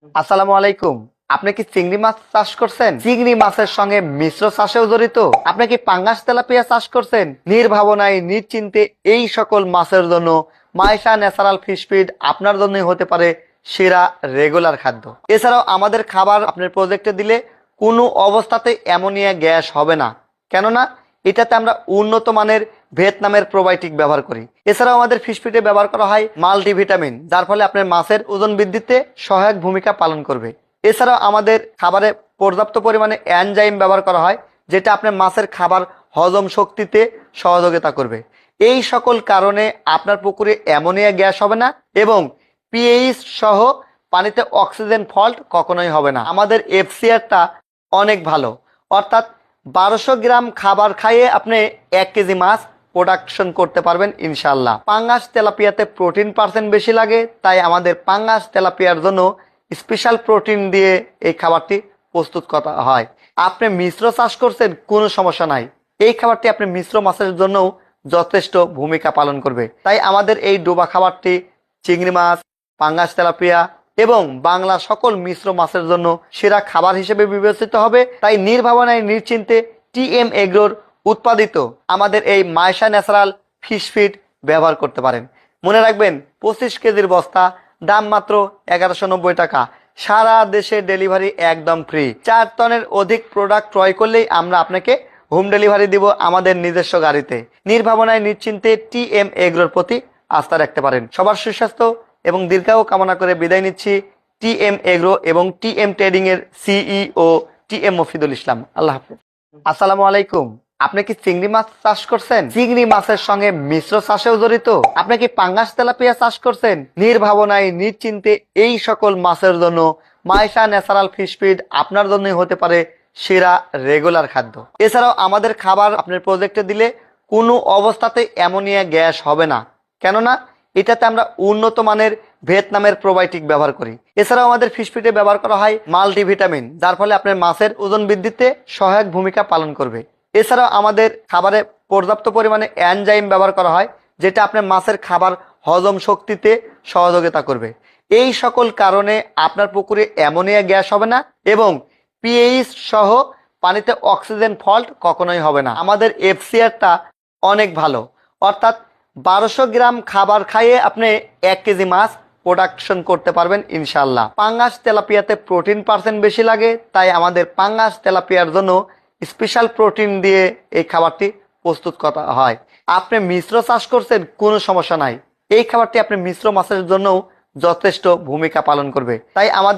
আসসালামু আলাইকুম। আপনি কি চিংড়ি মাছ চাষ করছেন? চিংড়ি মাছের সঙ্গে মিশ্র চাষেও জড়িত? আপনি কি পাঙ্গাস তেলাপিয়া চাষ করছেন? নির্ভাবনায় নিশ্চিন্তে এই সকল মাছের জন্য মাইশা ন্যাচারাল ফিশ ফিড আপনার জন্যই হতে পারে সেরা রেগুলার খাদ্য। এছাড়াও আমাদের খাবার আপনার প্রজেক্টে দিলে কোনো অবস্থাতে অ্যামোনিয়া গ্যাস হবে না, কেননা এটাতে আমরা উন্নত মানের ভিয়েতনামের প্রোবায়োটিক ব্যবহার করি। এছাড়াও আমাদের ফিশ ফিডে ব্যবহার করা হয় মাল্টিভিটামিন, যার ফলে আপনার মাছের ওজন বৃদ্ধিতে সহায়ক ভূমিকা পালন করবে। এছাড়াও আমাদের খাবারে পর্যাপ্ত পরিমাণে এনজাইম ব্যবহার করা হয়, যেটা আপনার মাছের খাবার হজম শক্তিতে সহযোগিতা করবে। এই সকল কারণে আপনার পুকুরে অ্যামোনিয়া গ্যাস হবে না এবং পিএইচ সহ পানিতে অক্সিজেন ফল্ট কখনোই হবে না। আমাদের এফসিআরটা অনেক ভালো, অর্থাৎ 1200 গ্রাম খাবার খাইয়ে আপনি 1 কেজি মাছ প্রোডাকশন করতে পারবেন ইনশাল্লাহ। পাঙ্গাস তেলাপিয়াতে প্রোটিন পার্সেন্ট বেশি লাগে, তাই আমাদের পাঙ্গাস তেলাপিয়ার জন্য স্পেশাল প্রোটিন দিয়ে এই খাবারটি প্রস্তুত করা হয়। আপনি মিশ্র চাষ করছেন, কোনো সমস্যা নাই, এই খাবারটি আপনি মিশ্র মাছের জন্যও যথেষ্ট ভূমিকা পালন করবে। তাই আমাদের এই ডোবা খাবারটি চিংড়ি মাছ, পাঙ্গাস তেলাপিয়া এবং বাংলা সকল মিশ্র মাছের জন্য সেরা খাবার হিসেবে বিবেচিত হবে। তাই নির্ভাবনায় নিশ্চিন্তে টিএম এগ্রোর উৎপাদিত আমাদের এই মাইশা ন্যাচারাল ফিশ ফিড ব্যবহার করতে পারেন। মনে রাখবেন, 25 কেজির বস্তা, দাম মাত্র 1190 টাকা। সারা দেশে ডেলিভারি একদম ফ্রি। 4 টনের অধিক প্রোডাক্ট ক্রয় করলেই আমরা আপনাকে হোম ডেলিভারি দিব আমাদের নিজস্ব গাড়িতে। নির্ভাবনায় নিশ্চিন্তে টিএম এগ্রোর প্রতি আস্থা রাখতে পারেন। সবার সুস্বাস্থ্য এবং দীর্ঘায়ু কামনা করে বিদায় নিচ্ছি। টিএম এগ্রো এবং টিএম ট্রেডিং এর সিইও টিএম মফিদুল ইসলাম। আল্লাহ হাফেজ। আসসালামু আলাইকুম। আপনি কি চিংড়ি মাছ চাষ করছেন? চিংড়ি মাছের সঙ্গে মিশ্র চাষেও জড়িত? আপনি কি পাঙ্গাস তেলাপিয়া চাষ করছেন? নির্ভাবনায় নিশ্চিন্তে এই সকল মাছের জন্য মাইশা ন্যাচারাল ফিশ ফিড আপনার জন্যই হতে পারে সেরা রেগুলার খাদ্য। এছাড়াও আমাদের খাবার আপনার প্রজেক্টে দিলে কোনো অবস্থাতে অ্যামোনিয়া গ্যাস হবে না, কেননা এটাতে আমরা উন্নত মানের ভিয়েতনামের প্রোবায়োটিক ব্যবহার করি। এছাড়াও আমাদের ফিশ ফিডে ব্যবহার করা হয় মাল্টিভিটামিন, যার ফলে আপনার মাছের ওজন বৃদ্ধিতে সহায়ক ভূমিকা পালন করবে। এছাড়াও আমাদের খাবারে পর্যাপ্ত পরিমাণে এনজাইম ব্যবহার করা হয়, যেটা আপনার মাছের খাবার হজম শক্তিতে সহযোগিতা করবে। এই সকল কারণে আপনার পুকুরে অ্যামোনিয়া গ্যাস হবে না এবং পিএইচ সহ পানিতে অক্সিজেন ফল্ট কখনোই হবে না। আমাদের এফসিআরটা অনেক ভালো, অর্থাৎ 1200 গ্রাম খাবার খাইয়ে আপনি 1 কেজি মাছ প্রোডাকশন করতে পারবেন ইনশাল্লাহ। পাঙ্গাস তেলাপিয়াতে প্রোটিন পার্সেন্ট বেশি লাগে, তাই আমাদের পাঙ্গাস তেলাপিয়ার জন্য স্পেশাল প্রোটিন দিয়ে এই খাবারটি প্রস্তুত করা হয়। আপনি মিশ্র চাষ করছেন, কোনো সমস্যা নাই, এই খাবারটি আপনি মিশ্র মাছের জন্য যথেষ্ট ভূমিকা পালন করবে। তাই আমাদের